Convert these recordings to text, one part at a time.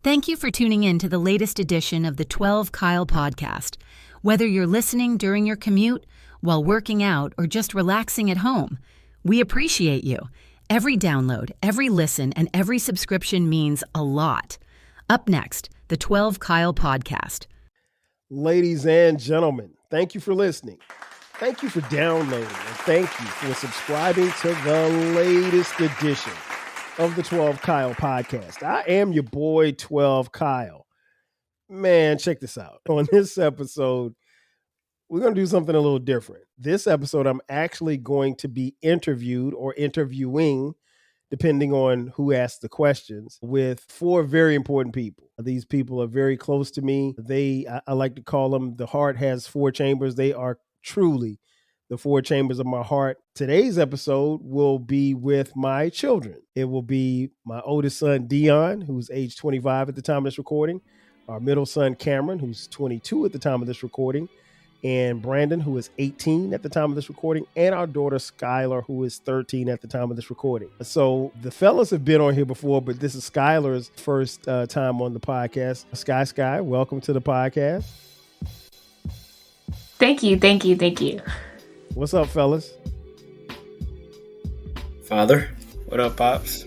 Thank you for tuning in to the latest edition of the 12 Kyle podcast. Whether you're listening during your commute, while working out, or just relaxing at home, we appreciate you. Every download, every listen, and every subscription means a lot. Up next, the 12 Kyle podcast. Ladies and gentlemen, thank you for listening. Thank you for downloading, and thank you for subscribing to the latest edition of the 12 Kyle podcast. I am your boy, 12 Kyle. Man, check this out. On this episode, we're going to do something a little different. This episode, I'm actually going to be interviewed or interviewing, depending on who asks the questions, with four very important people. These people are very close to me. I like to call them, the heart has four chambers. They are truly the four chambers of my heart. Today's episode will be with my children. It will be my oldest son, Dion, who's age 25 at the time of this recording, our middle son, Cameron, who's 22 at the time of this recording, and Brandon, who is 18 at the time of this recording, and our daughter, Skylar, who is 13 at the time of this recording. So the fellas have been on here before, but this is Skylar's first time on the podcast. Sky, welcome to the podcast. Thank you. What's up, fellas? Father. What up, Pops?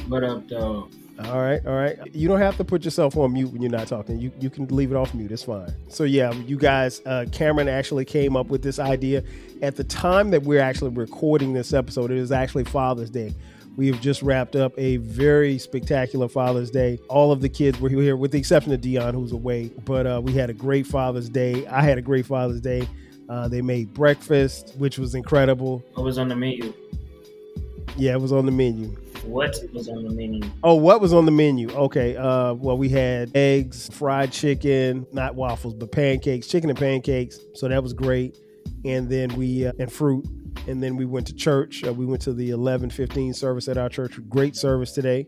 What up, dog? All right. You don't have to put yourself on mute when you're not talking. You can leave it off mute. It's fine. So yeah, you guys, Cameron actually came up with this idea. At the time that we're actually recording this episode, it is actually Father's Day. We have just wrapped up a very spectacular Father's Day. All of the kids were here, with the exception of Dion, who's away. But we had a great Father's Day. I had a great Father's Day. They made breakfast, which was incredible. What was on the menu? Yeah, it was on the menu. What was on the menu? Oh, what was on the menu? Okay. Well, we had eggs, fried chicken, not waffles, but pancakes, chicken and pancakes. So that was great. And then and fruit. And then we went to church. We went to the 11:15 service at our church. Great service today.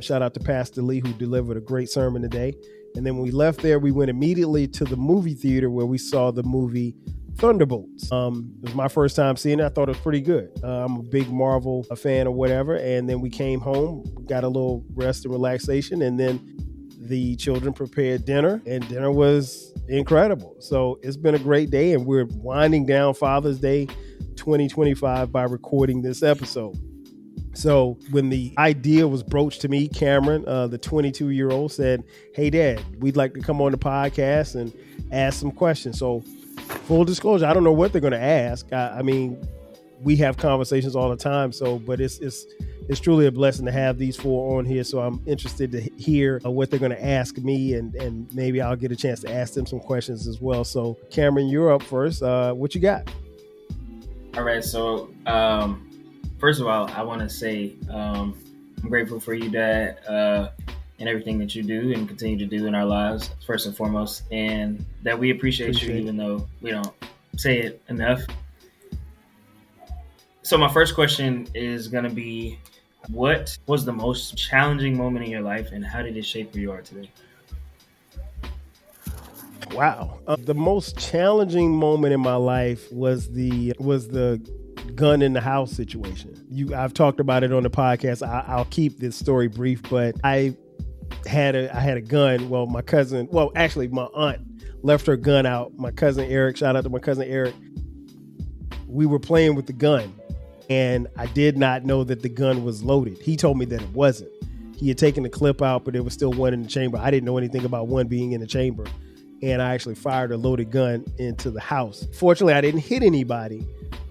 Shout out to Pastor Lee, who delivered a great sermon today. And then when we left there, we went immediately to the movie theater where we saw the movie Thunderbolts. It was my first time seeing it. I thought it was pretty good. I'm a big Marvel fan or whatever. And then we came home, got a little rest and relaxation, and then the children prepared dinner, and dinner was incredible. So it's been a great day, and we're winding down Father's Day 2025 by recording this episode. So when the idea was broached to me, Cameron, the 22-year-old, said, "Hey, Dad, we'd like to come on the podcast and ask some questions." So full disclosure, I don't know what they're going to ask. I mean, we have conversations all the time. So, but it's truly a blessing to have these four on here. So I'm interested to hear what they're going to ask me, and maybe I'll get a chance to ask them some questions as well. So Cameron, you're up first. What you got? All right. So first of all, I want to say I'm grateful for you, Dad, and everything that you do and continue to do in our lives, first and foremost, and that we appreciate you, even though we don't say it enough. So my first question is going to be, what was the most challenging moment in your life, and how did it shape who you are today? Wow. The most challenging moment in my life was the gun in the house situation. I've talked about it on the podcast. I'll keep this story brief, but I had a gun. Well, my aunt left her gun out. My cousin Eric, shout out to my cousin Eric. We were playing with the gun, and I did not know that the gun was loaded. He told me that it wasn't. He had taken the clip out, but there was still one in the chamber. I didn't know anything about one being in the chamber, and I actually fired a loaded gun into the house. Fortunately, I didn't hit anybody,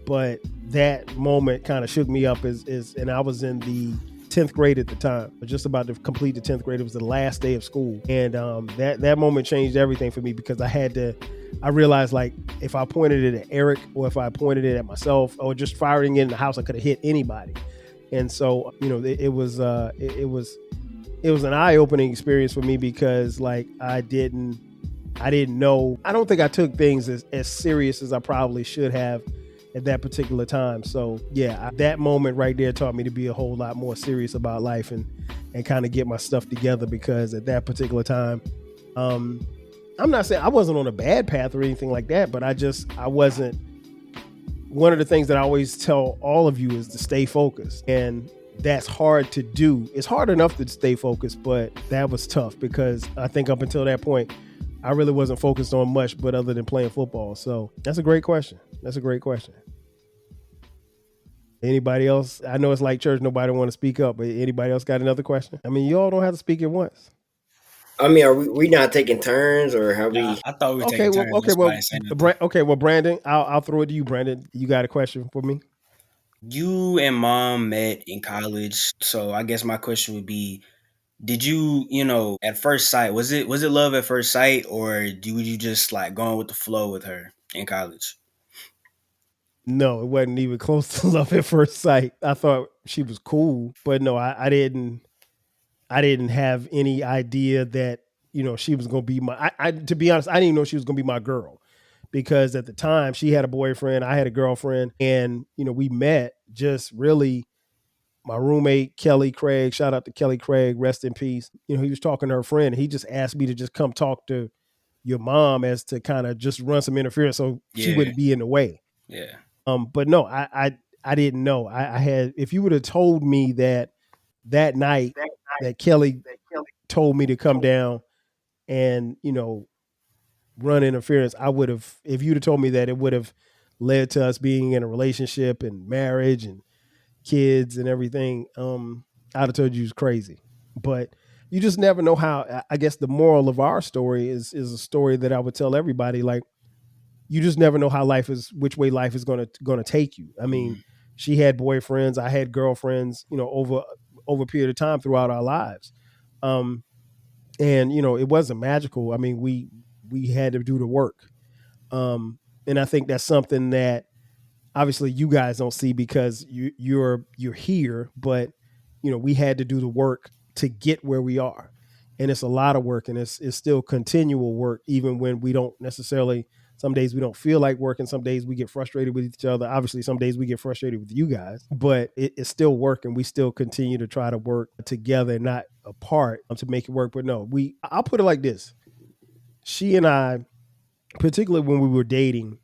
but that moment kind of shook me up. And I was in the 10th grade at the time, just about to complete the 10th grade. It was the last day of school. And that moment changed everything for me, because I realized, like, if I pointed it at Eric, or if I pointed it at myself, or just firing it in the house, I could have hit anybody. And so, it was an eye-opening experience for me, because like I didn't know. I don't think I took things as serious as I probably should have at that particular time. So yeah, that moment right there taught me to be a whole lot more serious about life and kind of get my stuff together, because at that particular time, I'm not saying I wasn't on a bad path or anything like that, but I wasn't. One of the things that I always tell all of you is to stay focused. And that's hard to do. It's hard enough to stay focused, but that was tough because I think up until that point, I really wasn't focused on much but other than playing football. So that's a great question. Anybody else? I know it's like church, nobody want to speak up, but anybody else got another question? I mean, you all don't have to speak at once. I mean, are we not taking turns or how we? I thought we were taking turns. Well, Brandon, I'll throw it to you, Brandon. You got a question for me? You and Mom met in college, so I guess my question would be: did you, at first sight, was it love at first sight, or were you just like going with the flow with her in college? No, it wasn't even close to love at first sight. I thought she was cool, but no, I didn't have any idea that, she was going to be to be honest, I didn't even know she was going to be my girl, because at the time she had a boyfriend, I had a girlfriend, and, we met just really my roommate, Kelly Craig, shout out to Kelly Craig, rest in peace. He was talking to her friend. He just asked me to just come talk to your mom as to kind of just run some interference so she wouldn't be in the way. Yeah. But no, I didn't know. I had, if you would have told me that night that Kelly told me to come down and, run interference, I would have, if you'd have told me that, it would have led to us being in a relationship and marriage and kids and everything. I'd have told you it was crazy. But you just never know how. I guess the moral of our story is a story that I would tell everybody. Like, you just never know how which way life is going to take you. I mean, she had boyfriends, I had girlfriends, over a period of time throughout our lives. And, it wasn't magical. I mean, we had to do the work. And I think that's something that obviously you guys don't see because you're here, but, we had to do the work to get where we are. And it's a lot of work, and it's still continual work, even when we don't necessarily. Some days we don't feel like working. Some days we get frustrated with each other. Obviously, some days we get frustrated with you guys, but it's still work, and we still continue to try to work together, not apart, to make it work. But no, I'll put it like this. She and I, particularly when we were dating,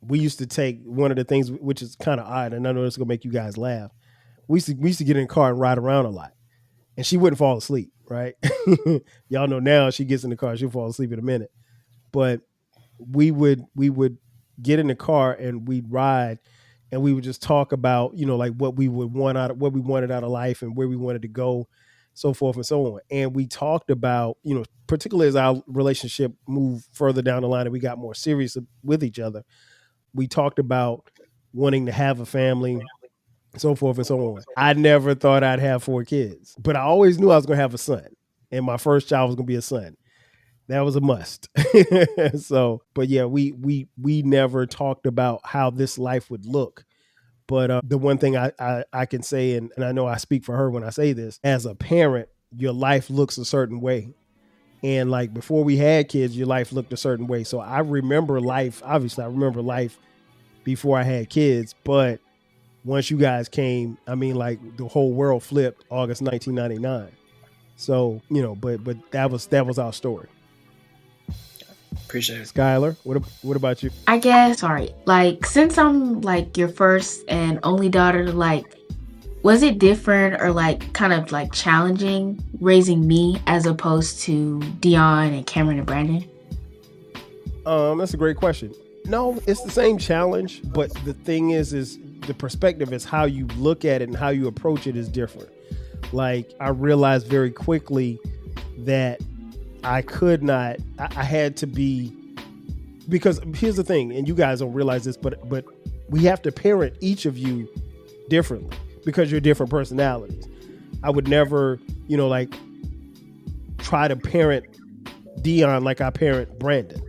we used to take one of the things, which is kind of odd, and I know this is going to make you guys laugh. We used to get in the car and ride around a lot, and she wouldn't fall asleep, right? Y'all know now she gets in the car, she'll fall asleep in a minute. But we would get in the car and we'd ride, and we would just talk about, like what we wanted out of life and where we wanted to go, so forth and so on. And we talked about, particularly as our relationship moved further down the line and we got more serious with each other, we talked about wanting to have a family, so forth and so on. I never thought I'd have 4 kids, but I always knew I was going to have a son, and my first child was going to be a son. That was a must. So, but yeah, we never talked about how this life would look. But the one thing I can say, and I know I speak for her when I say this, as a parent, your life looks a certain way. And like before we had kids, your life looked a certain way. So I remember life, obviously I remember life before I had kids, but once you guys came, I mean, like the whole world flipped August 1999. So, but that was our story. Appreciate it. Skylar, what about you? I guess, sorry, like since I'm like your first and only daughter, like was it different or like kind of like challenging raising me as opposed to Dion and Cameron and Brandon? That's a great question. No, it's the same challenge, but the thing is the perspective is how you look at it and how you approach it is different. Like I realized very quickly that I could not, I had to be, because here's the thing, and you guys don't realize this, but we have to parent each of you differently because you're different personalities. I would never, like try to parent Dion like I parent Brandon,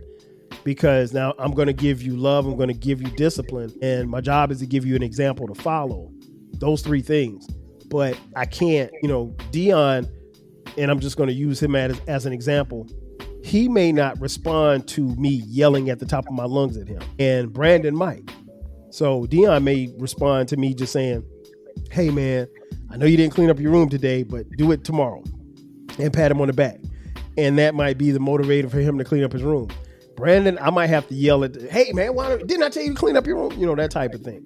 because now I'm going to give you love, I'm going to give you discipline, and my job is to give you an example to follow. Those 3 things. But I can't, Dion, and I'm just going to use him as an example. He may not respond to me yelling at the top of my lungs at him, and Brandon might. So Dion may respond to me just saying, "Hey man, I know you didn't clean up your room today, but do it tomorrow," and pat him on the back. And that might be the motivator for him to clean up his room. Brandon, I might have to yell at, "Hey man, didn't I tell you to clean up your room?" That type of thing.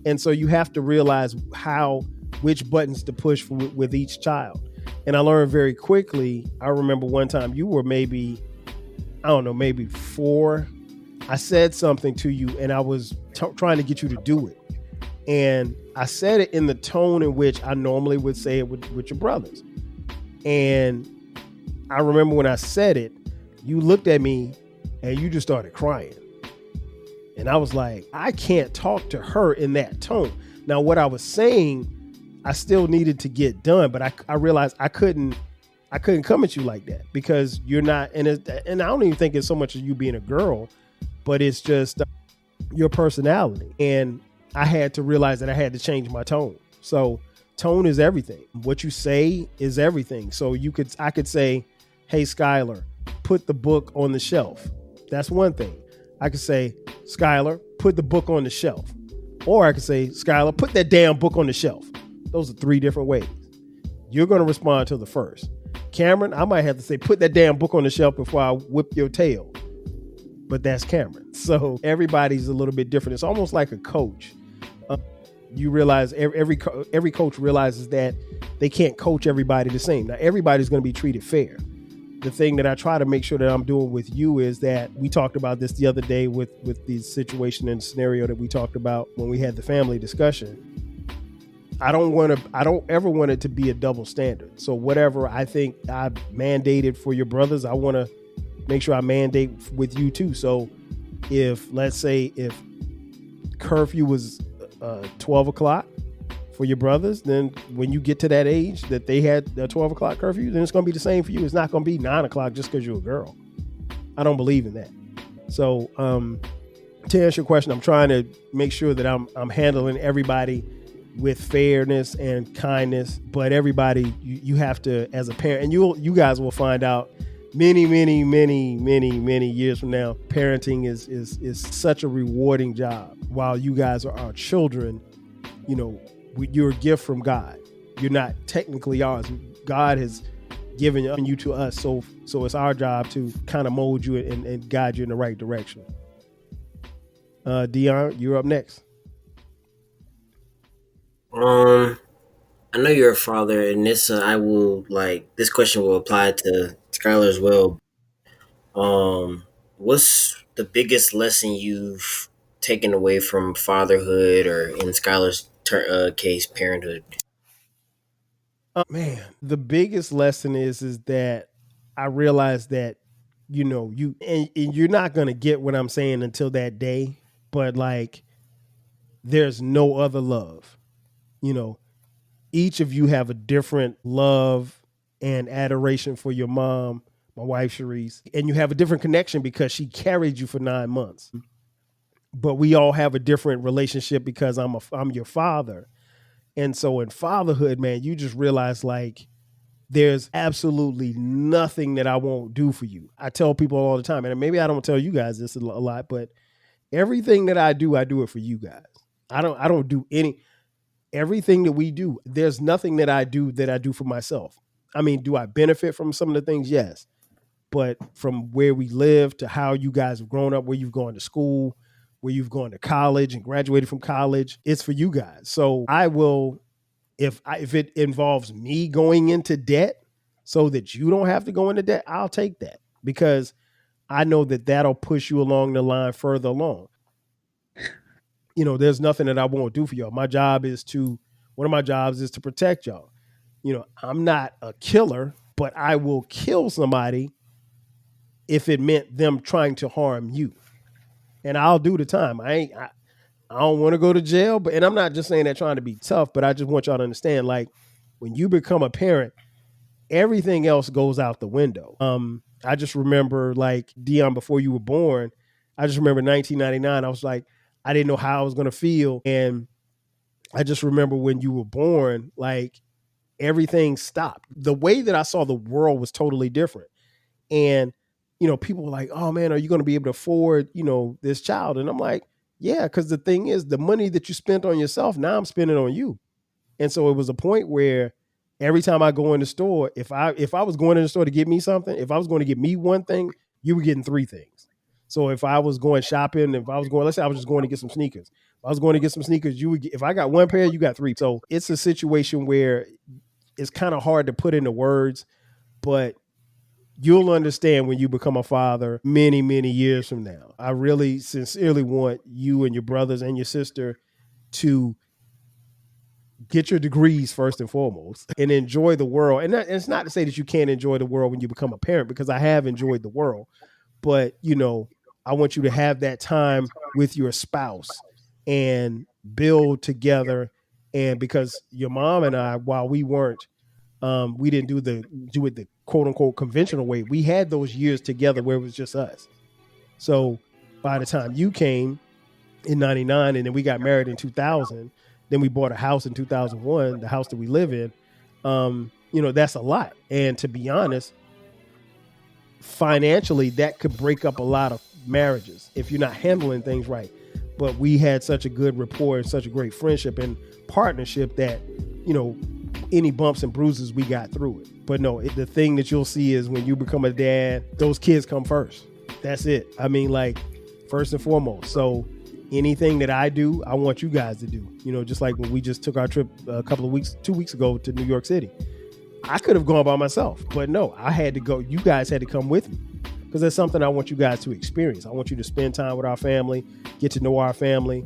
And so you have to realize how which buttons to push with each child. And I learned very quickly. I remember one time you were maybe, I don't know, maybe 4. I said something to you and I was trying to get you to do it. And I said it in the tone in which I normally would say it with your brothers. And I remember when I said it, you looked at me and you just started crying. And I was like, I can't talk to her in that tone. Now, what I was saying, I still needed to get done, but I realized I couldn't come at you like that because you're not, and I don't even think it's so much of you being a girl, but it's just your personality. And I had to realize that I had to change my tone. So tone is everything. What you say is everything. So I could say, hey, Skylar, put the book on the shelf. That's one thing. I could say, Skylar, put the book on the shelf. Or I could say, Skylar, put that damn book on the shelf. Those are 3 different ways. You're going to respond to the first. Cameron, I might have to say, put that damn book on the shelf before I whip your tail. But that's Cameron. So everybody's a little bit different. It's almost like a coach. You realize every coach realizes that they can't coach everybody the same. Now, everybody's going to be treated fair. The thing that I try to make sure that I'm doing with you is that we talked about this the other day with the situation and scenario that we talked about when we had the family discussion. I don't ever want it to be a double standard. So whatever I think I mandated for your brothers, I want to make sure I mandate with you too. So let's say if curfew was 12 o'clock for your brothers, then when you get to that age that they had a 12 o'clock curfew, then it's going to be the same for you. It's not going to be 9 o'clock just because you're a girl. I don't believe in that. So to answer your question, I'm trying to make sure that I'm handling everybody with fairness and kindness, but everybody you have to, as a parent, and you guys will find out many years from now, parenting is such a rewarding job. While you guys are our children, you're a gift from God. You're not technically ours. God has given you to us. So it's our job to kind of mold you and guide you in the right direction. Dion, you're up next. I know you're a father, and this this question will apply to Skylar as well. What's the biggest lesson you've taken away from fatherhood, or in Skylar's case, parenthood? Man, the biggest lesson is that I realized that you're not gonna get what I'm saying until that day, but like there's no other love. Each of you have a different love and adoration for your mom, my wife, Sharice, and you have a different connection because she carried you for 9 months. But we all have a different relationship because I'm your father. And so in fatherhood, man, you just realize like there's absolutely nothing that I won't do for you. I tell people all the time, and maybe I don't tell you guys this a lot, but everything that I do it for you guys. I don't do everything that we do. There's nothing that I do for myself. I mean, do I benefit from some of the things? Yes. But from where we live to how you guys have grown up, where you've gone to school, where you've gone to college and graduated from college, it's for you guys. So I will, if it involves me going into debt so that you don't have to go into debt, I'll take that because I know that that'll push you along the line further along. There's nothing that I won't do for y'all. One of my jobs is to protect y'all. I'm not a killer, but I will kill somebody if it meant them trying to harm you. And I'll do the time. I don't want to go to jail, and I'm not just saying that trying to be tough, but I just want y'all to understand, like, when you become a parent, everything else goes out the window. I just remember, like, Dion, before you were born, I just remember 1999, I was like, I didn't know how I was going to feel. And I just remember when you were born, like, everything stopped. The way that I saw the world was totally different. And people were like, oh man, are you going to be able to afford, this child? And I'm like, yeah, because the thing is, the money that you spent on yourself, now I'm spending on you. And so it was a point where every time I go in the store, if I was going in the store to get me something, if I was going to get me one thing, you were getting 3 things. So if I was going shopping, let's say I was just going to get some sneakers, I was going to get some sneakers. If I got one pair, you got three. So it's a situation where it's kind of hard to put into words, but you'll understand when you become a father many, many years from now. I really sincerely want you and your brothers and your sister to get your degrees first and foremost and enjoy the world. And it's not to say that you can't enjoy the world when you become a parent, because I have enjoyed the world. But, I want you to have that time with your spouse and build together. And because your mom and I, while we didn't do it the quote unquote conventional way, we had those years together where it was just us. So by the time you came in 99 and then we got married in 2000, then we bought a house in 2001, the house that we live in, that's a lot. And to be honest, financially, that could break up a lot of marriages if you're not handling things right. But we had such a good rapport and such a great friendship and partnership that, any bumps and bruises, we got through it. But no, the thing that you'll see is when you become a dad, those kids come first. That's it. I mean, first and foremost. So anything that I do, I want you guys to do. Just like when we just took our trip 2 weeks ago to New York City. I could have gone by myself, but no, I had to go. You guys had to come with me because there's something I want you guys to experience. I want you to spend time with our family, get to know our family,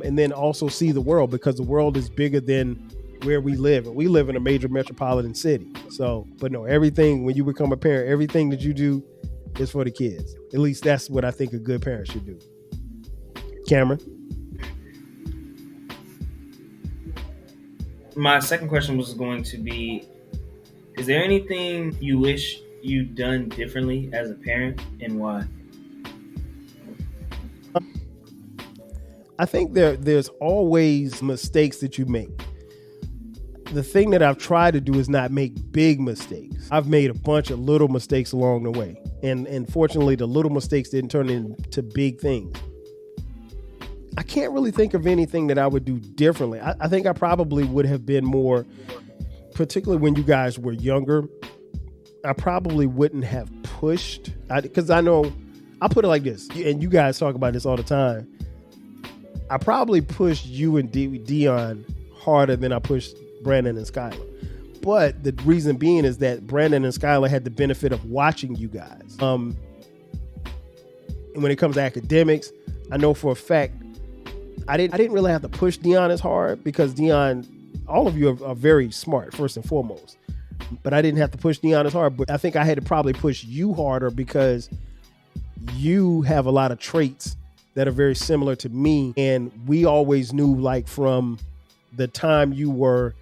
and then also see the world, because the world is bigger than where we live. And we live in a major metropolitan city. So, but no, everything, when you become a parent, everything that you do is for the kids. At least that's what I think a good parent should do. Cameron? My second question was going to be, is there anything you wish you'd done differently as a parent, and why? I think there's always mistakes that you make. The thing that I've tried to do is not make big mistakes. I've made a bunch of little mistakes along the way. And fortunately, the little mistakes didn't turn into big things. I can't really think of anything that I would do differently. I think I probably would have been more, particularly when you guys were younger, I probably wouldn't have pushed. Because I know, I'll put it like this, and you guys talk about this all the time. I probably pushed you and Dion harder than I pushed Brandon and Skylar. But the reason being is that Brandon and Skylar had the benefit of watching you guys. And when it comes to academics, I know for a fact, I didn't really have to push Dion as hard, because Dion, all of you are very smart, first and foremost. But I didn't have to push Dion as hard. But I think I had to probably push you harder, because you have a lot of traits that are very similar to me. And we always knew, from the time you were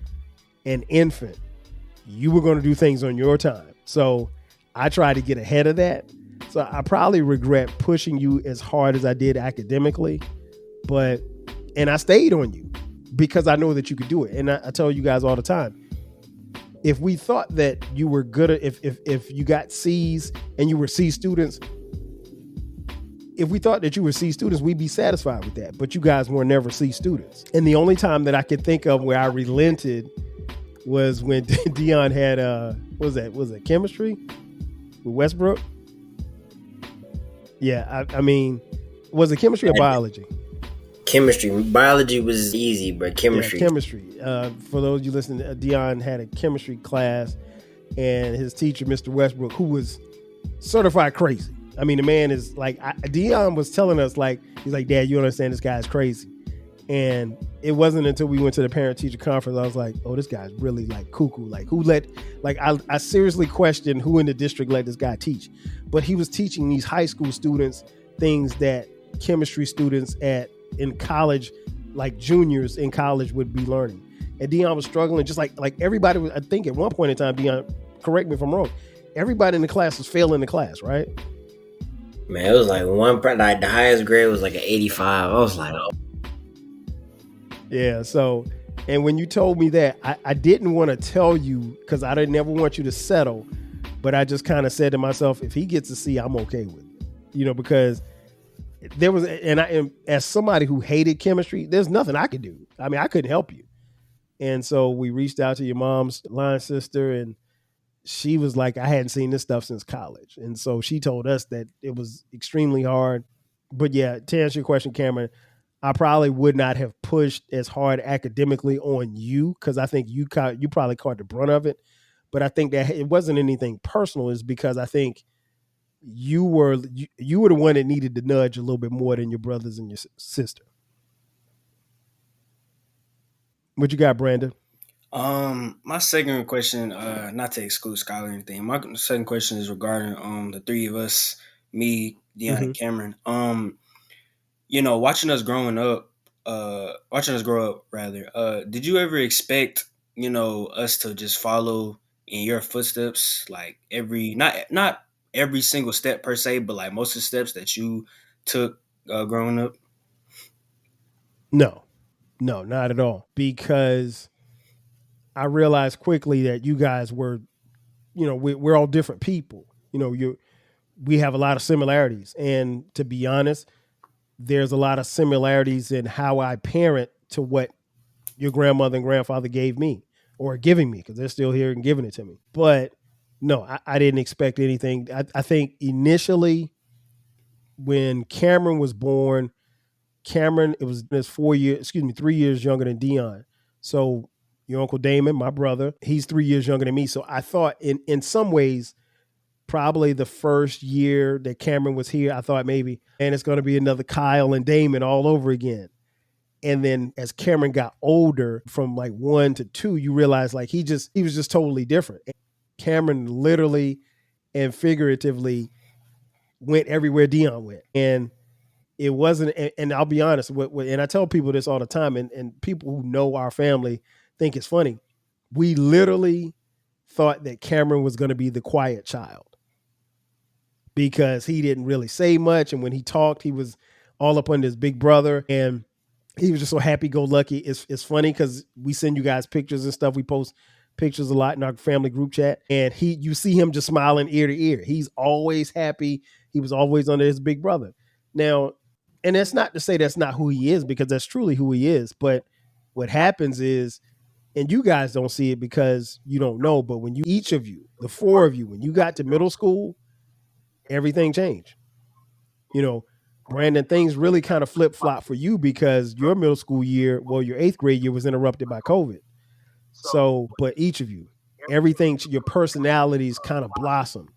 an infant, you were going to do things on your time. So I tried to get ahead of that. So I probably regret pushing you as hard as I did academically, and I stayed on you because I know that you could do it. And I tell you guys all the time, if we thought that you were good at, if you got C's and you were C students, if we thought that you were C students, we'd be satisfied with that. But you guys were never C students. And the only time that I could think of where I relented was when Dion had, was that chemistry with Westbrook? Yeah, I mean, was it chemistry or biology? Chemistry. Biology was easy, but chemistry. Yeah, chemistry. For those of you listening, Dion had a chemistry class, and his teacher, Mr. Westbrook, who was certified crazy. I mean, the man is Dion was telling us, he's like, Dad, you don't understand, this guy's crazy. And it wasn't until we went to the parent-teacher conference, I was like, oh, this guy's really cuckoo. I seriously questioned who in the district let this guy teach. But he was teaching these high school students things that chemistry students in college, juniors in college, would be learning. And Dion was struggling, just like everybody was. I think at one point in time, Dion, correct me if I'm wrong, everybody in the class was failing the class, right? Man, it was the highest grade was an 85. I was like, oh. Yeah, so, and when you told me that, I didn't want to tell you because I didn't ever want you to settle, but I just kind of said to myself, if he gets a C, I'm okay with it. Because there was, and I am, as somebody who hated chemistry, there's nothing I could do. I mean, I couldn't help you. And so we reached out to your mom's line sister, and she was like, I hadn't seen this stuff since college. And so she told us that it was extremely hard. But yeah, to answer your question, Cameron, I probably would not have pushed as hard academically on you because I think you probably caught the brunt of it. But I think that it wasn't anything personal. Is because I think you were the one that needed to nudge a little bit more than your brothers and your sister. What you got, Brandon? My second question, not to exclude Skylar or anything. My second question is regarding the three of us, me, Dion, and Cameron. Watching us grow up rather, did you ever expect, us to just follow in your footsteps, like not every single step per se, but like most of the steps that you took growing up? No, not at all. Because I realized quickly that you guys were, we're all different people. We have a lot of similarities. And to be honest, there's a lot of similarities in how I parent to what your grandmother and grandfather gave me or giving me, because they're still here and giving it to me. But no, I didn't expect anything. I think initially when Cameron was born, it was 3 years younger than Dion. So your Uncle Damon, my brother, he's 3 years younger than me. So I thought in some ways, probably the first year that Cameron was here, I thought maybe, and it's going to be another Kyle and Damon all over again. And then as Cameron got older, from like 1 to 2, you realize like he was just totally different. And Cameron literally and figuratively went everywhere Dion went. And it wasn't, and I'll be honest, and I tell people this all the time, and people who know our family think it's funny. We literally thought that Cameron was going to be the quiet child because he didn't really say much. And when he talked, he was all up under his big brother. And he was just so happy-go-lucky. It's funny because we send you guys pictures and stuff. We post pictures a lot in our family group chat. And you see him just smiling ear to ear. He's always happy. He was always under his big brother. Now, and that's not to say that's not who he is, because that's truly who he is. But what happens is, and you guys don't see it because you don't know, but when each of you, the 4 of you, when you got to middle school, everything changed. Brandon, things really kind of flip-flop for you because your middle school year, your 8th grade year was interrupted by COVID. So, but each of you, everything, your personalities kind of blossomed.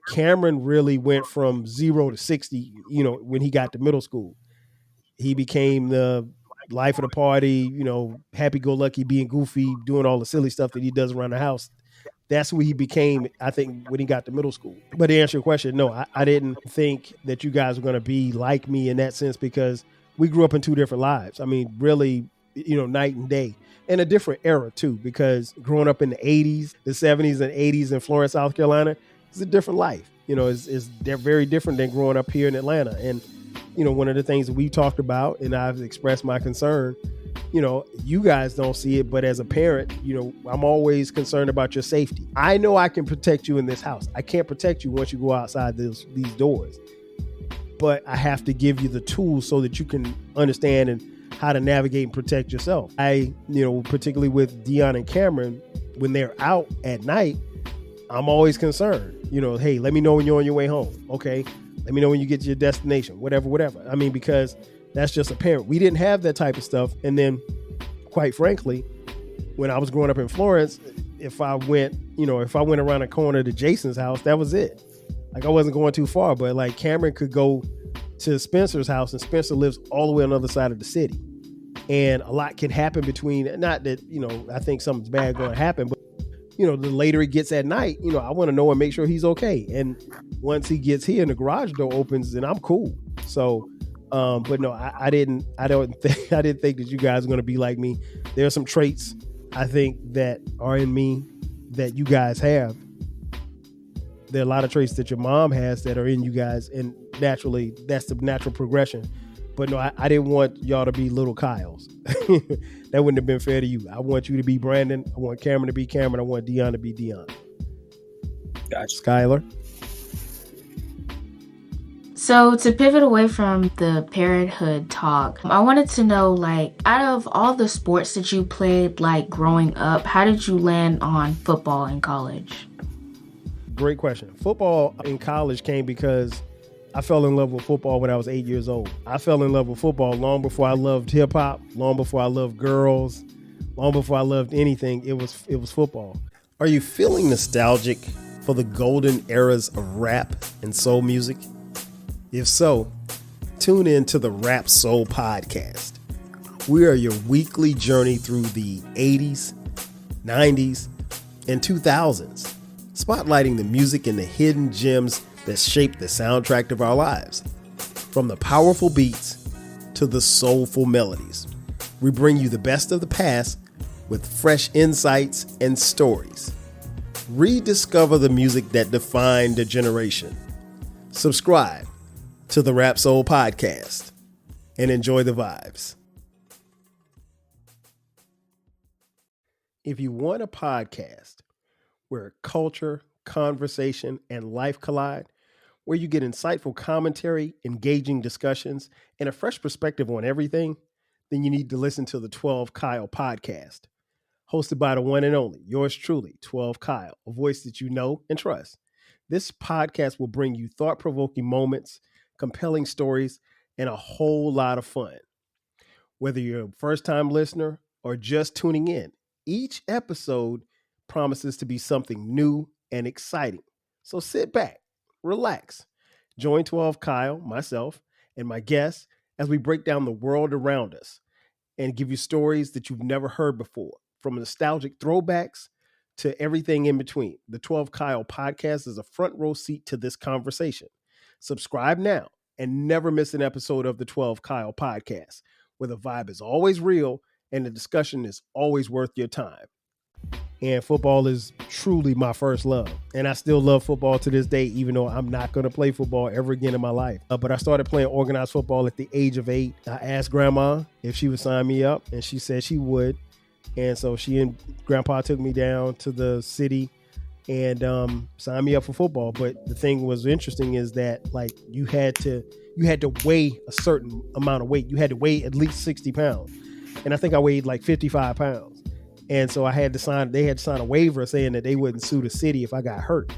Cameron really went from 0 to 60, when he got to middle school. He became the life of the party, happy-go-lucky, being goofy, doing all the silly stuff that he does around the house. That's who he became, I think, when he got to middle school. But to answer your question, no, I didn't think that you guys were going to be like me in that sense, because we grew up in 2 different lives. I mean, really, night and day. And a different era, too, because growing up in the 80s, the 70s and 80s in Florence, South Carolina, it's a different life. They're very different than growing up here in Atlanta. And, one of the things that we talked about, and I've expressed my concern, you guys don't see it, but as a parent, I'm always concerned about your safety. I know I can protect you in this house. I can't protect you once you go outside these doors, but I have to give you the tools so that you can understand and how to navigate and protect yourself. Particularly with Dion and Cameron, when they're out at night, I'm always concerned. Hey, let me know when you're on your way home. Okay. Let me know when you get to your destination, whatever. I mean, because that's just a parent. We didn't have that type of stuff. And then, quite frankly, when I was growing up in Florence, if I went around a corner to Jason's house, that was it. Like, I wasn't going too far, but like Cameron could go to Spencer's house, and Spencer lives all the way on the other side of the city. And a lot can happen between, not that, I think something's bad going to happen, but the later it gets at night, I want to know and make sure he's okay. And once he gets here and the garage door opens, then I'm cool. So, but no, I didn't think that you guys are going to be like me. There are some traits I think that are in me that you guys have. There are a lot of traits that your mom has that are in you guys, and naturally that's the natural progression. But no, I didn't want y'all to be little Kyles. That wouldn't have been fair to you. I want you to be Brandon. I want Cameron to be Cameron. I want Dion to be Dion. Gotcha. Skylar? So to pivot away from the parenthood talk, I wanted to know, like, out of all the sports that you played, like, growing up, how did you land on football in college? Great question. Football in college came because I fell in love with football when I was 8 years old. I fell in love with football long before I loved hip hop, long before I loved girls, long before I loved anything. It was football. Are you feeling nostalgic for the golden eras of rap and soul music? If so, tune in to the Rap Soul Podcast. We are your weekly journey through the 80s, 90s, and 2000s, spotlighting the music and the hidden gems that shaped the soundtrack of our lives. From the powerful beats to the soulful melodies, we bring you the best of the past with fresh insights and stories. Rediscover the music that defined a generation. Subscribe to the Rap Soul Podcast and enjoy the vibes. If you want a podcast where culture, conversation, and life collide, where you get insightful commentary, engaging discussions, and a fresh perspective on everything, then you need to listen to the 12 Kyle podcast. Hosted by the one and only, yours truly, 12 Kyle, a voice that you know and trust. This podcast will bring you thought-provoking moments, compelling stories, and a whole lot of fun. Whether you're a first-time listener or just tuning in, each episode promises to be something new and exciting. So sit back, relax, join 12 Kyle, myself, and my guests as we break down the world around us and give you stories that you've never heard before, from nostalgic throwbacks to everything in between. The 12 Kyle podcast is a front row seat to this conversation. Subscribe now and never miss an episode of the 12 Kyle podcast, where the vibe is always real and the discussion is always worth your time. And football is truly my first love. And I still love football to this day, even though I'm not going to play football ever again in my life. But I started playing organized football at the age of 8. I asked Grandma if she would sign me up, and she said she would. And so she and Grandpa took me down to the city and signed me up for football. But the thing was interesting is that, like, you had to weigh a certain amount of weight. You had to weigh at least 60 pounds. And I think I weighed like 55 pounds. And so they had to sign a waiver saying that they wouldn't sue the city if I got hurt.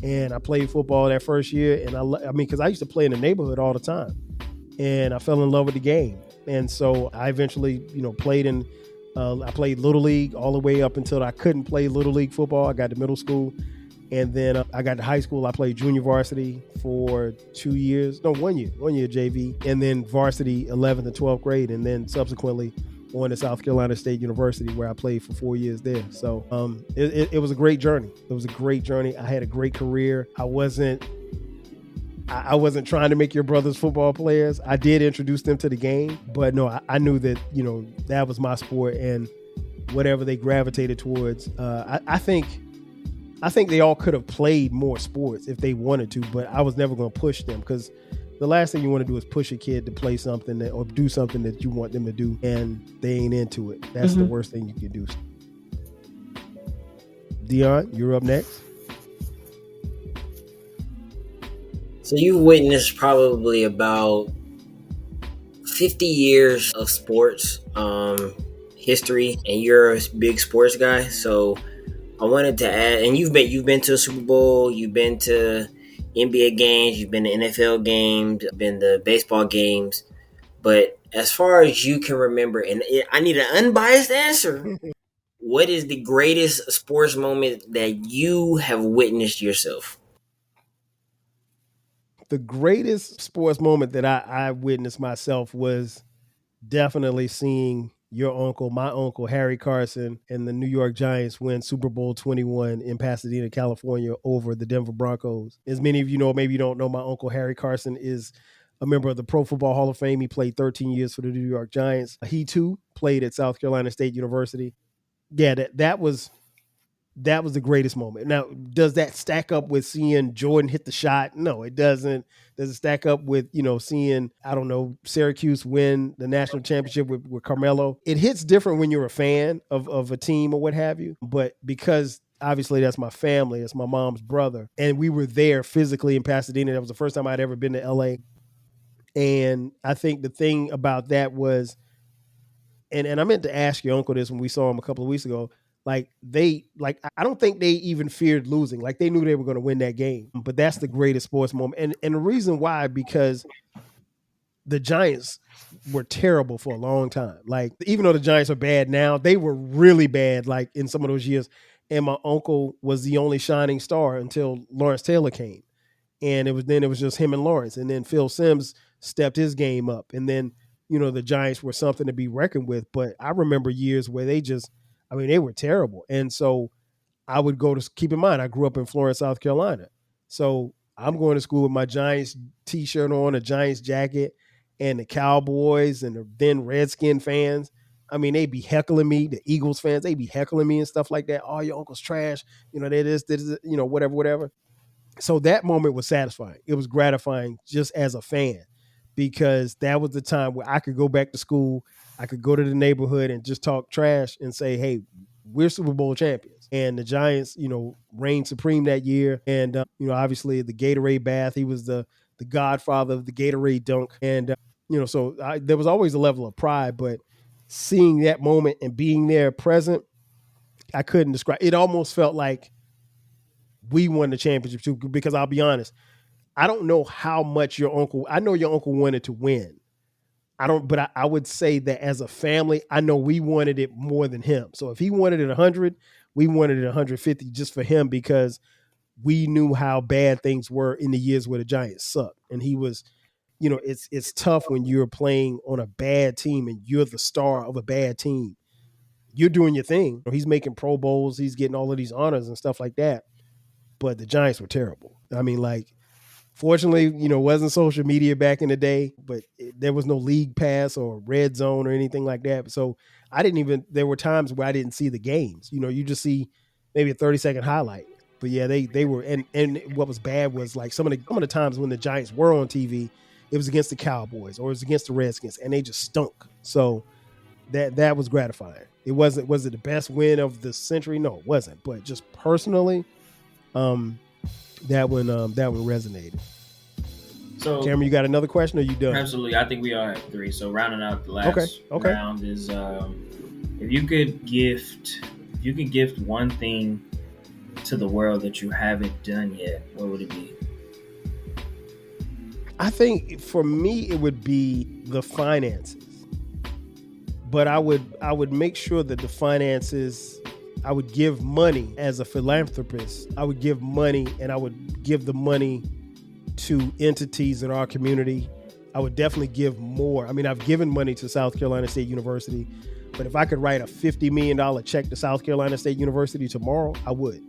And I played football that first year. And I mean, because I used to play in the neighborhood all the time. And I fell in love with the game. And so I eventually, played in, I played Little League all the way up until I couldn't play Little League football. I got to middle school. And then I got to high school. I played junior varsity for 1 year JV. And then varsity 11th and 12th grade. And then subsequently on to South Carolina State University, where I played for 4 years there. So it was a great journey. It was a great journey. I had a great career. I wasn't trying to make your brothers football players. I did introduce them to the game, but no, I knew that, that was my sport, and whatever they gravitated towards. I think they all could have played more sports if they wanted to, but I was never going to push them, because the last thing you want to do is push a kid to play something or do something that you want them to do and they ain't into it. That's the worst thing you can do. Dion, you're up next. So you've witnessed probably about 50 years of sports history, and you're a big sports guy. So I wanted to add, and you've been to a Super Bowl, you've been to NBA games, you've been to NFL games, been to baseball games, but as far as you can remember, and I need an unbiased answer, what is the greatest sports moment that you have witnessed yourself? The greatest sports moment that I witnessed myself was definitely seeing my uncle, Harry Carson, and the New York Giants win Super Bowl 21 in Pasadena, California, over the Denver Broncos. As many of you know, maybe you don't know, my uncle, Harry Carson, is a member of the Pro Football Hall of Fame. He played 13 years for the New York Giants. He, too, played at South Carolina State University. Yeah, that was the greatest moment. Now, does that stack up with seeing Jordan hit the shot? No, it doesn't. Does it stack up with, seeing, Syracuse win the national championship with Carmelo? It hits different when you're a fan of a team or what have you. But because obviously that's my family, that's my mom's brother, and we were there physically in Pasadena. That was the first time I'd ever been to LA. And I think the thing about that was, and I meant to ask your uncle this when we saw him a couple of weeks ago, I don't think they even feared losing. Like they knew they were going to win that game. But that's the greatest sports moment. And the reason why, because the Giants were terrible for a long time. Like, even though the Giants are bad now, they were really bad, like, in some of those years. And my uncle was the only shining star until Lawrence Taylor came. And it was just him and Lawrence. And then Phil Simms stepped his game up. And then, the Giants were something to be reckoned with. But I remember years where they were terrible. And so I would keep in mind, I grew up in Florence, South Carolina. So I'm going to school with my Giants t-shirt on, a Giants jacket, and the Cowboys and the then Redskin fans. They'd be heckling me. The Eagles fans, they'd be heckling me and stuff like that. Oh, your uncle's trash. They this, whatever. So that moment was satisfying. It was gratifying just as a fan, because that was the time where I could go back to school. I could go to the neighborhood and just talk trash and say, hey, we're Super Bowl champions. And the Giants, reigned supreme that year. And, obviously the Gatorade bath, he was the godfather of the Gatorade dunk. And, there was always a level of pride, but seeing that moment and being there present, I couldn't describe. It almost felt like we won the championship too, because I'll be honest, I don't know how much I know your uncle wanted to win. But I would say that as a family, I know we wanted it more than him. So if he wanted it 100, we wanted it 150 just for him, because we knew how bad things were in the years where the Giants sucked. And he was, it's tough when you're playing on a bad team and you're the star of a bad team. You're doing your thing. He's making Pro Bowls. He's getting all of these honors and stuff like that. But the Giants were terrible. Fortunately, it wasn't social media back in the day, but there was no League Pass or Red Zone or anything like that. So there were times where I didn't see the games. You just see maybe a 30-second highlight. But yeah, they were, and what was bad was like some of the times when the Giants were on TV, it was against the Cowboys or it was against the Redskins, and they just stunk. So that was gratifying. Was it the best win of the century? No, it wasn't. But just personally, that one resonated. So, Cameron, you got another question, or you done? Absolutely. I think we all have 3. So rounding out the last round is, if you could gift one thing to the world that you haven't done yet, what would it be? I think for me it would be the finances. But I would make sure that the finances, I would give money as a philanthropist. I would give money, and I would give the money to entities in our community. I would definitely give more. I've given money to South Carolina State University, but if I could write a $50 million check to South Carolina State University tomorrow, I would.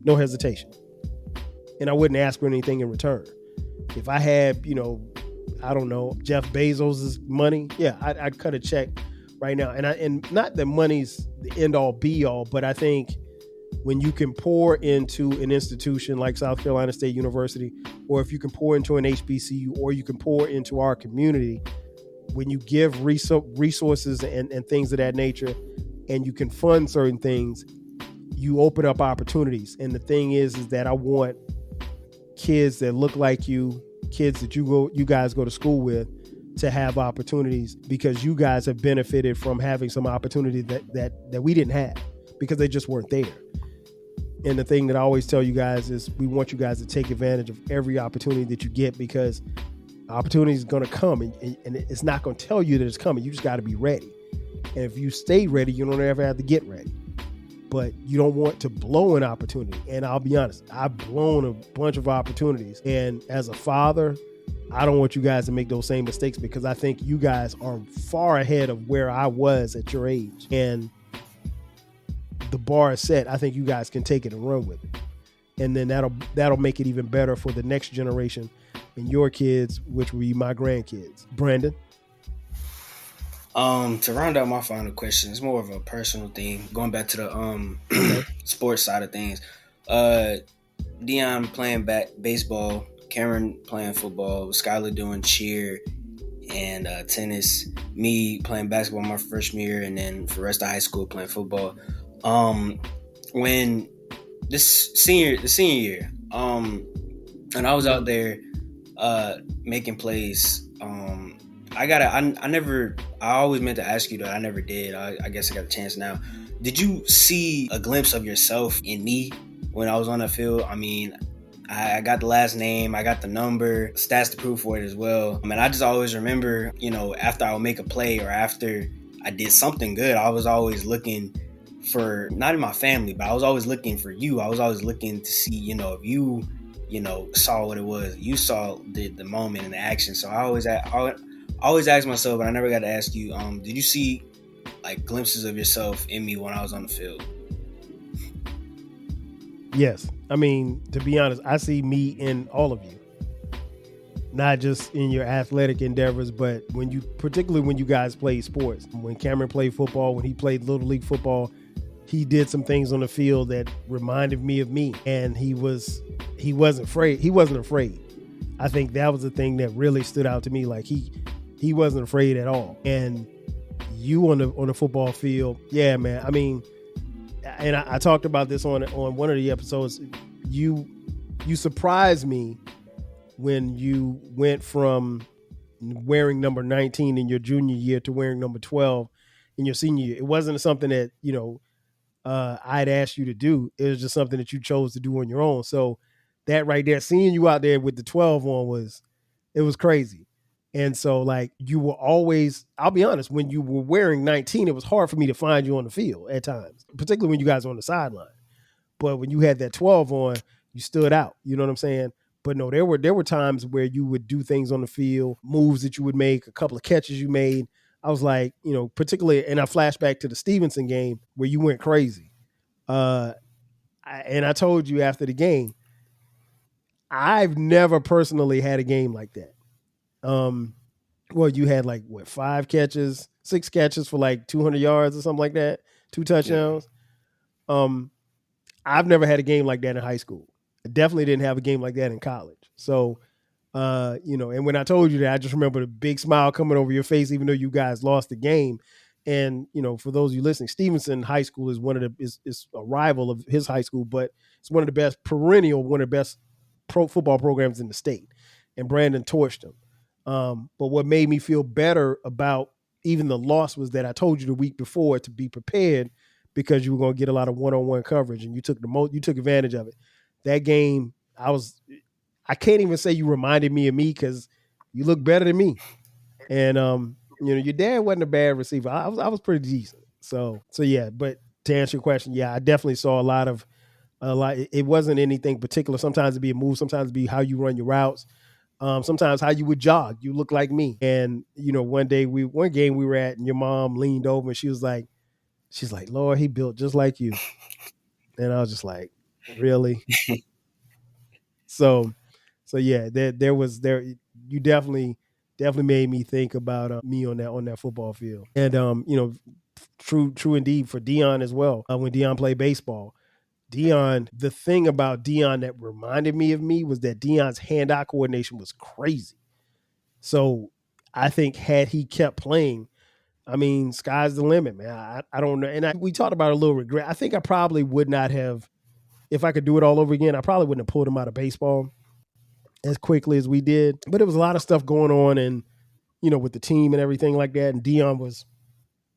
No hesitation. And I wouldn't ask for anything in return. If I had, I don't know, Jeff Bezos' money, yeah, I'd cut a check right now. And not that money's the end all be all, but I think when you can pour into an institution like South Carolina State University, or if you can pour into an HBCU, or you can pour into our community, when you give resources and things of that nature, and you can fund certain things, you open up opportunities. And the thing is that I want kids that look like you, kids that you guys go to school with, to have opportunities, because you guys have benefited from having some opportunity that we didn't have, because they just weren't there. And the thing that I always tell you guys is we want you guys to take advantage of every opportunity that you get, because opportunity is going to come, and it's not going to tell you that it's coming. You just got to be ready. And if you stay ready, you don't ever have to get ready. But you don't want to blow an opportunity. And I'll be honest, I've blown a bunch of opportunities. And as a father, I don't want you guys to make those same mistakes, because I think you guys are far ahead of where I was at your age. And the bar is set. I think you guys can take it and run with it. And then that'll make it even better for the next generation and your kids, which will be my grandkids. Brandon? To round out my final question, it's more of a personal thing. Going back to the sports side of things. Dion playing baseball, Cameron playing football, Skylar doing cheer and tennis, me playing basketball my freshman year, and then for the rest of high school playing football. When the senior year, and I was out there making plays. I always meant to ask you that. I never did. I guess I got a chance now. Did you see a glimpse of yourself in me when I was on the field? I mean, I got the last name, I got the number, stats to prove for it as well. I mean, I just always remember, after I would make a play or after I did something good, I was always looking for, not in my family, but I was always looking for you. I was always looking to see, if you, saw what it was. You saw the moment and the action. So I always ask myself, but I never got to ask you, did you see like glimpses of yourself in me when I was on the field? Yes. I mean, to be honest, I see me in all of you. Not just in your athletic endeavors, but particularly when you guys played sports. When Cameron played football, when he played Little League football, he did some things on the field that reminded me of me. And he wasn't afraid. He wasn't afraid. I think that was the thing that really stood out to me. Like he wasn't afraid at all. And you on the football field, yeah, man. I mean, and I talked about this on one of the episodes. You surprised me when you went from wearing number 19 in your junior year to wearing number 12 in your senior year. It wasn't something that, I'd asked you to do. It was just something that you chose to do on your own. So that right there, seeing you out there with the 12 on was crazy. And so like you were always, I'll be honest, when you were wearing 19, it was hard for me to find you on the field at times, particularly when you guys were on the sideline. But when you had that 12 on, you stood out. You know what I'm saying? But no, there were times where you would do things on the field, moves that you would make, a couple of catches you made. I was like, particularly, and I flash back to the Stevenson game where you went crazy. And I told you after the game, I've never personally had a game like that. Well, you had like 6 catches for like 200 yards or something like that, 2 touchdowns. I've never had a game like that in high school. I definitely didn't have a game like that in college. So, and when I told you that, I just remember the big smile coming over your face, even though you guys lost the game. And, for those of you listening, Stevenson High School is is a rival of his high school, but it's one of the best pro football programs in the state. And Brandon torched them. But what made me feel better about even the loss was that I told you the week before to be prepared because you were going to get a lot of one-on-one coverage, and you took advantage of it. That game, I can't even say you reminded me of me because you look better than me. And your dad wasn't a bad receiver. I was pretty decent. So yeah. But to answer your question, yeah, I definitely saw a lot. It wasn't anything particular. Sometimes it'd be a move. Sometimes it'd be how you run your routes. Sometimes how you would jog. You look like me. And one game we were at, and your mom leaned over and she's like, Lord, he built just like you. And I was just like, really? So yeah, you definitely made me think about me on that football field. And true indeed for Dion as well. When Dion played baseball, the thing about Dion that reminded me of me was that Dion's hand-eye coordination was crazy. So I think had he kept playing, I mean, sky's the limit, man. I don't know. And we talked about a little regret. I think I probably would not have, if I could do it all over again, I probably wouldn't have pulled him out of baseball as quickly as we did. But it was a lot of stuff going on and, with the team and everything like that. And Dion was,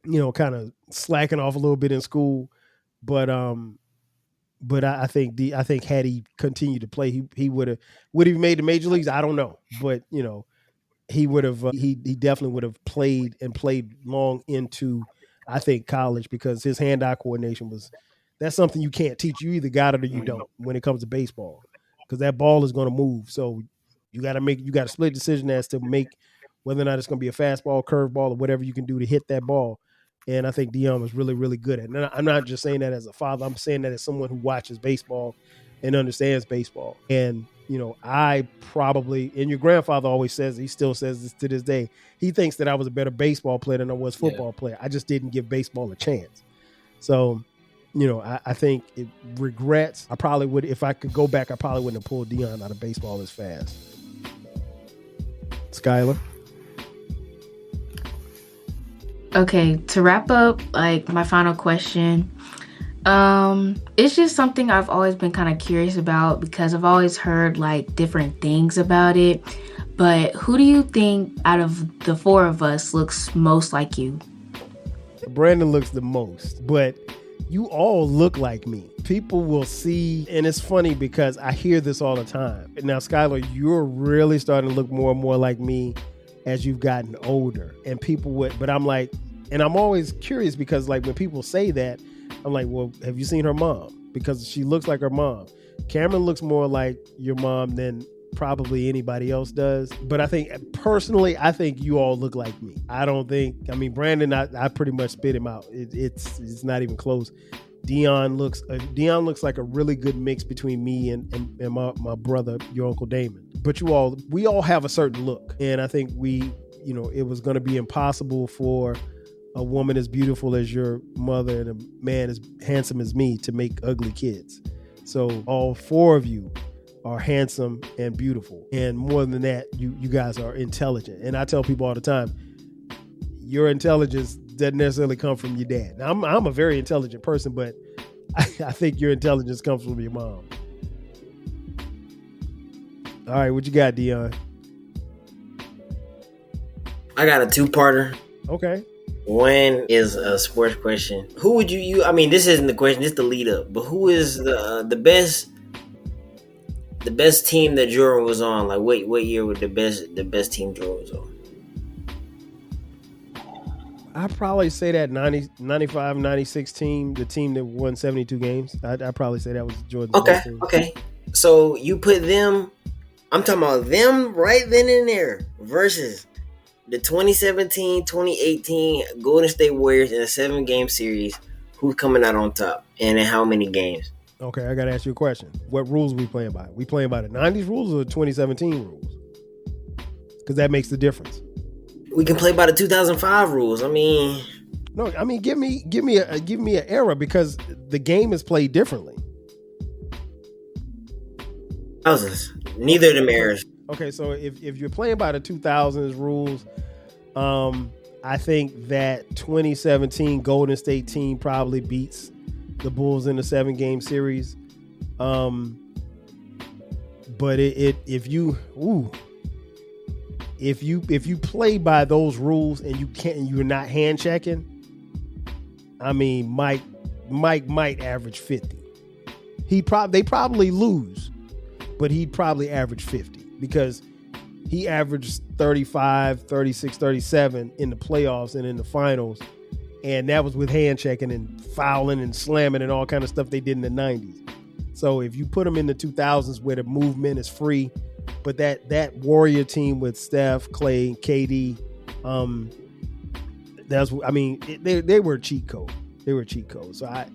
kind of slacking off a little bit in school. But I think had he continued to play, he would have made the major leagues. I don't know, but he would have. He definitely would have played long into, I think, college, because his hand-eye coordination that's something you can't teach. You either got it or you don't when it comes to baseball, because that ball is going to move. So you got a split decision as to make whether or not it's going to be a fastball, curveball, or whatever you can do to hit that ball. And I think Dion was really, really good at it. And I'm not just saying that as a father. I'm saying that as someone who watches baseball and understands baseball. And, I probably, and your grandfather always says, he still says this to this day, he thinks that I was a better baseball player than I was football player. I just didn't give baseball a chance. So, I think regrets, I probably would, if I could go back, I probably wouldn't have pulled Dion out of baseball as fast. Skylar? Okay, to wrap up, my final question, it's just something I've always been kind of curious about because I've always heard different things about it. But who do you think out of the 4 of us looks most like you? Brandon looks the most, but you all look like me. People will see, and it's funny because I hear this all the time. Now, Skylar, you're really starting to look more and more like me as you've gotten older. And people would, but I'm like, and I'm always curious because like when people say that, I'm like, well, have you seen her mom? Because she looks like her mom. Cameron looks more like your mom than probably anybody else does. But I think personally, I think you all look like me. I don't think, I mean, Brandon, I pretty much spit him out. It's not even close. Dion looks like a really good mix between me and my brother, your Uncle Damon. But we all have a certain look. And I think it was going to be impossible for a woman as beautiful as your mother and a man as handsome as me to make ugly kids. So all four of you are handsome and beautiful. And more than that, you guys are intelligent. And I tell people all the time, your intelligence doesn't necessarily come from your dad. Now, I'm a very intelligent person, but I think your intelligence comes from your mom. All right, what you got, Dion? I got a two-parter. Okay. One is a sports question. Who would you I mean, this isn't the question, this is the lead up. But who is the best team that Jordan was on? Like what year was the best team Jordan was on? I'd probably say that 95, 96 team, the team that won 72 games. I'd probably say that was Jordan's best team. Okay. So you put them, I'm talking about them right then and there versus the 2017-2018 Golden State Warriors in a 7-game series. Who's coming out on top and in how many games? Okay, I got to ask you a question. What rules are we playing by? We playing by the 90s rules or the 2017 rules? Because that makes the difference. We can play by the 2005 rules. No, give me an era because the game is played differently. Thousands. Neither of them eras. Okay, so if you're playing by the 2000s rules, I think that 2017 Golden State team probably beats the Bulls in the 7-game series. But if you play by those rules and you're not hand checking, I mean, Mike might average 50. They probably lose, but he'd probably average 50 because he averaged 35, 36, 37 in the playoffs and in the finals. And that was with hand checking and fouling and slamming and all kind of stuff they did in the 90s. So if you put them in the 2000s where the movement is free, but that Warrior team with Steph, Clay, KD, they were a cheat code. They were a cheat code. So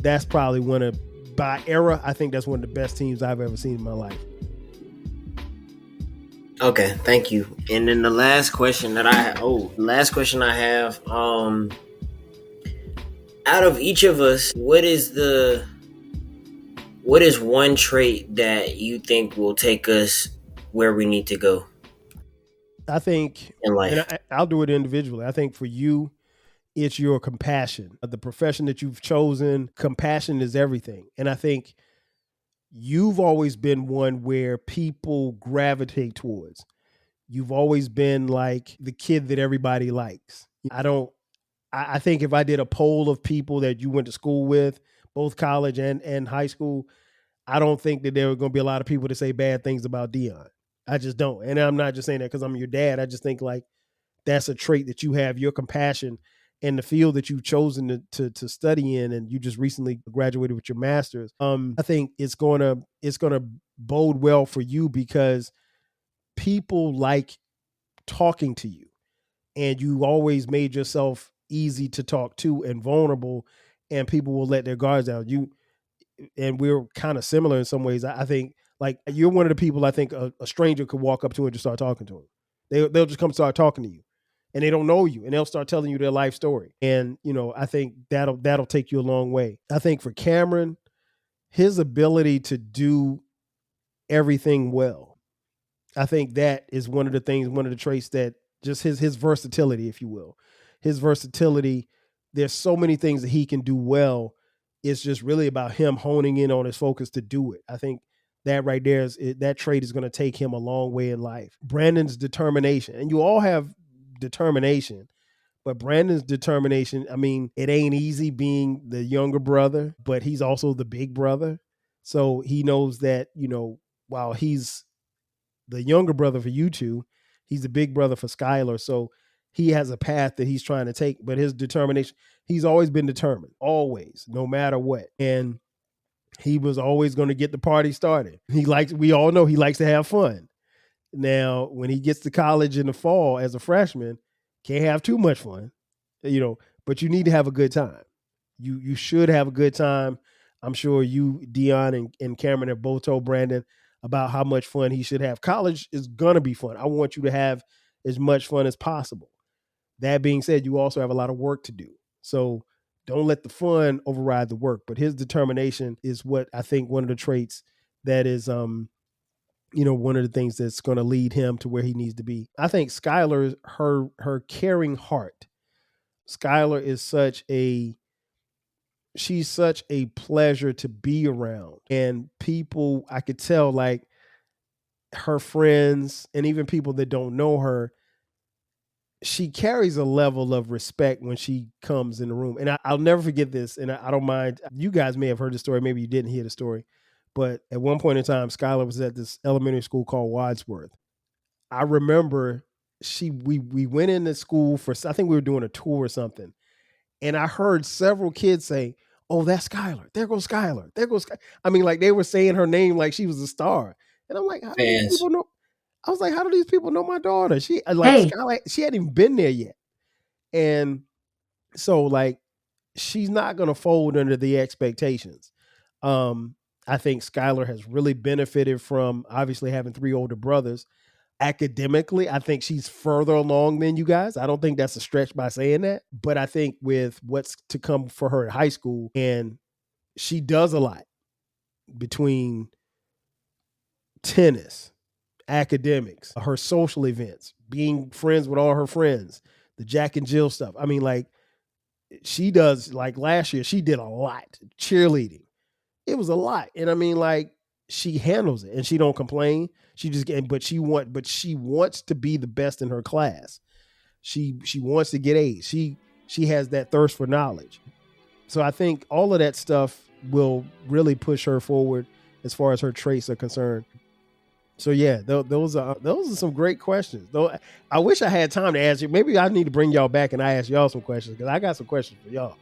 that's probably by era, I think that's one of the best teams I've ever seen in my life. Okay, thank you. And then the last question I have, out of each of us, what is one trait that you think will take us where we need to go? I think in life. And I'll do it individually. I think for you, it's your compassion. The profession that you've chosen, compassion is everything. And I think you've always been one where people gravitate towards. You've always been like the kid that everybody likes. I think if I did a poll of people that you went to school with, both college and high school, I don't think that there were going to be a lot of people to say bad things about Dion. I just don't. And I'm not just saying that because I'm your dad. I just think like that's a trait that you have, your compassion and the field that you've chosen to study in, and you just recently graduated with your master's. I think it's gonna bode well for you because people like talking to you, and you always made yourself easy to talk to and vulnerable, and people will let their guards down. And we're kind of similar in some ways. I think like you're one of the people I think a stranger could walk up to and just start talking to them. They'll just come start talking to you. And they don't know you, and they'll start telling you their life story. And, I think that'll take you a long way. I think for Cameron, his ability to do everything well, I think that is one of the traits that just his versatility, if you will. His versatility, there's so many things that he can do well. It's just really about him honing in on his focus to do it. I think that right there that trait is going to take him a long way in life. Brandon's determination, and you all have determination, But Brandon's determination, I mean, it ain't easy being the younger brother, but he's also the big brother. So he knows that, while he's the younger brother for you two, he's the big brother for Skylar. So he has a path that he's trying to take, but his determination, he's always been determined, always, no matter what. And he was always going to get the party started. We all know he likes to have fun. Now, when he gets to college in the fall as a freshman, can't have too much fun, but you need to have a good time. You should have a good time. I'm sure you, Dion, and Cameron have both told Brandon about how much fun he should have. College is going to be fun. I want you to have as much fun as possible. That being said, you also have a lot of work to do. So don't let the fun override the work. But his determination is what I think one of the traits that is, one of the things that's going to lead him to where he needs to be. I think Skylar, her caring heart. Skylar is she's such a pleasure to be around. And people, I could tell, like her friends and even people that don't know her, she carries a level of respect when she comes in the room. And I'll never forget this. And I don't mind. You guys may have heard the story. Maybe you didn't hear the story. But at one point in time, Skylar was at this elementary school called Wadsworth. I remember we went into school I think we were doing a tour or something. And I heard several kids say, "Oh, that's Skylar. There goes Skylar. There goes Skylar." I mean, like they were saying her name like she was a star. And I'm like, how do these people know? I was like, how do these people know my daughter? Skylar, she hadn't even been there yet. And so like, she's not going to fold under the expectations. I think Skylar has really benefited from obviously having 3 older brothers. Academically, I think she's further along than you guys. I don't think that's a stretch by saying that. But I think with what's to come for her in high school, and she does a lot between tennis, academics, her social events, being friends with all her friends, the Jack and Jill stuff. I mean, like she does, like last year, she did a lot. Cheerleading. It was a lot. And I mean, like, she handles it and she don't complain. But she wants to be the best in her class. She wants to get A's. She has that thirst for knowledge. So I think all of that stuff will really push her forward as far as her traits are concerned. So yeah, those are some great questions. Though I wish I had time to ask you. Maybe I need to bring y'all back and I ask y'all some questions because I got some questions for y'all.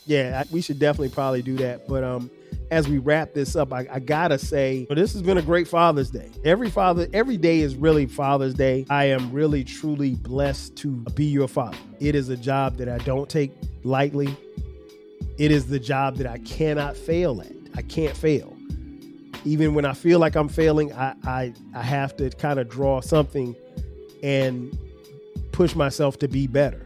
Yeah, we should definitely probably do that. But as we wrap this up, I gotta say, this has been a great Father's Day. Every day is really Father's Day. I am really, truly blessed to be your father. It is a job that I don't take lightly. It is the job that I cannot fail at. I can't fail. Even when I feel like I'm failing, I have to kind of draw something and push myself to be better.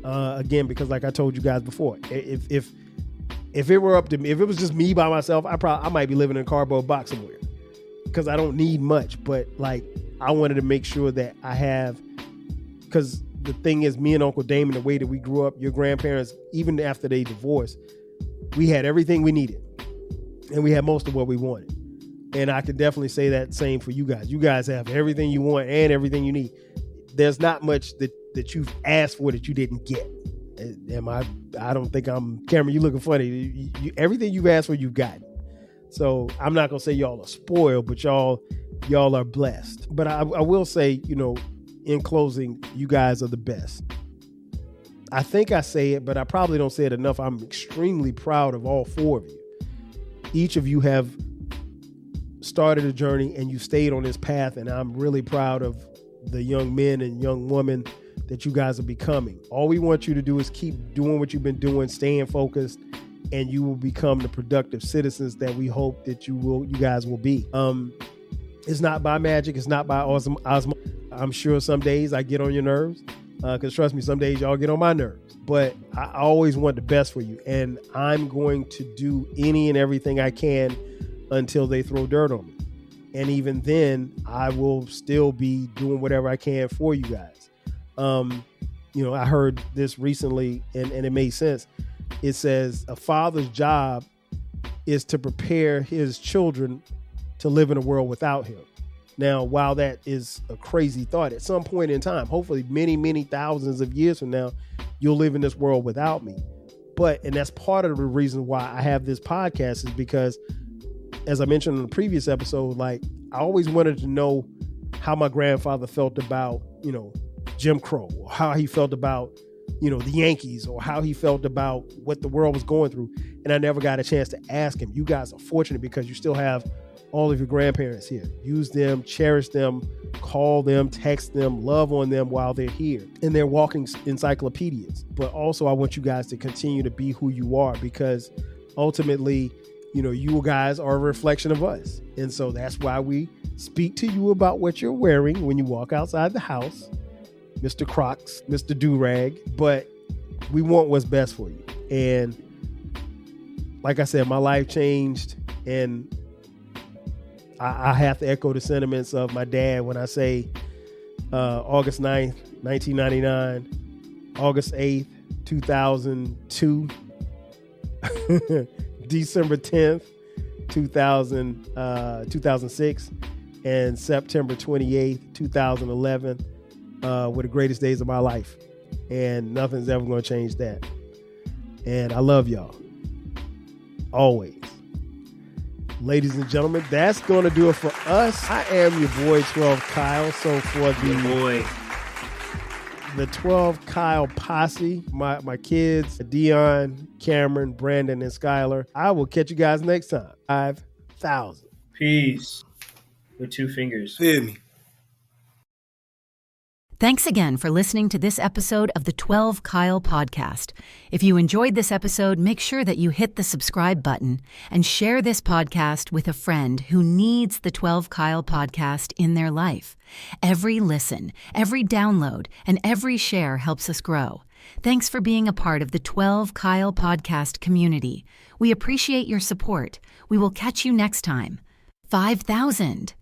Again, because like I told you guys before, if it were up to me, if it was just me by myself, I might be living in a cardboard box somewhere because I don't need much. But like, I wanted to make sure that I have, because the thing is, me and Uncle Damon, the way that we grew up, your grandparents, even after they divorced, we had everything we needed and we had most of what we wanted. And I can definitely say that same for you guys. You guys have everything you want and everything you need. There's not much that you've asked for that you didn't get. I don't think Cameron, you looking funny. Everything you've asked for, you've gotten. So I'm not going to say y'all are spoiled, but y'all are blessed. But I will say, in closing, you guys are the best. I think I say it, but I probably don't say it enough. I'm extremely proud of all 4 of you. Each of you have started a journey and you stayed on this path, and I'm really proud of the young men and young women that you guys are becoming. All we want you to do is keep doing what you've been doing, staying focused, and you will become the productive citizens that we hope that you guys will be. It's not by magic. It's not by osmosis. I'm sure some days I get on your nerves, because trust me, some days y'all get on my nerves. But I always want the best for you, and I'm going to do any and everything I can until they throw dirt on me. And even then, I will still be doing whatever I can for you guys. I heard this recently and it made sense. It says a father's job is to prepare his children to live in a world without him. Now, while that is a crazy thought, at some point in time, hopefully many, many thousands of years from now, you'll live in this world without me. And that's part of the reason why I have this podcast, is because, as I mentioned in the previous episode, like, I always wanted to know how my grandfather felt about, Jim Crow, or how he felt about, the Yankees, or how he felt about what the world was going through. And I never got a chance to ask him. You guys are fortunate because you still have all of your grandparents here. Use them, cherish them, call them, text them, love on them while they're here. And they're walking encyclopedias. But also, I want you guys to continue to be who you are, because ultimately, you guys are a reflection of us. And so that's why we speak to you about what you're wearing when you walk outside the house, Mr. Crocs, Mr. Do-Rag, but we want what's best for you. And like I said, my life changed, and I have to echo the sentiments of my dad when I say August 9th, 1999, August 8th, 2002, December 10th, 2006, and September 28th, 2011 were the greatest days of my life. And nothing's ever going to change that. And I love y'all. Always. Ladies and gentlemen, that's going to do it for us. I am your boy, 12 Kyle. So for the 12 Kyle posse, my kids, Dion, Cameron, Brandon, and Skylar, I will catch you guys next time. 5,000. Peace. With 2 fingers. Feel me? Thanks again for listening to this episode of the 12 Kyle podcast. If you enjoyed this episode, make sure that you hit the subscribe button and share this podcast with a friend who needs the 12 Kyle podcast in their life. Every listen, every download, and every share helps us grow. Thanks for being a part of the 12 Kyle podcast community. We appreciate your support. We will catch you next time. 5,000.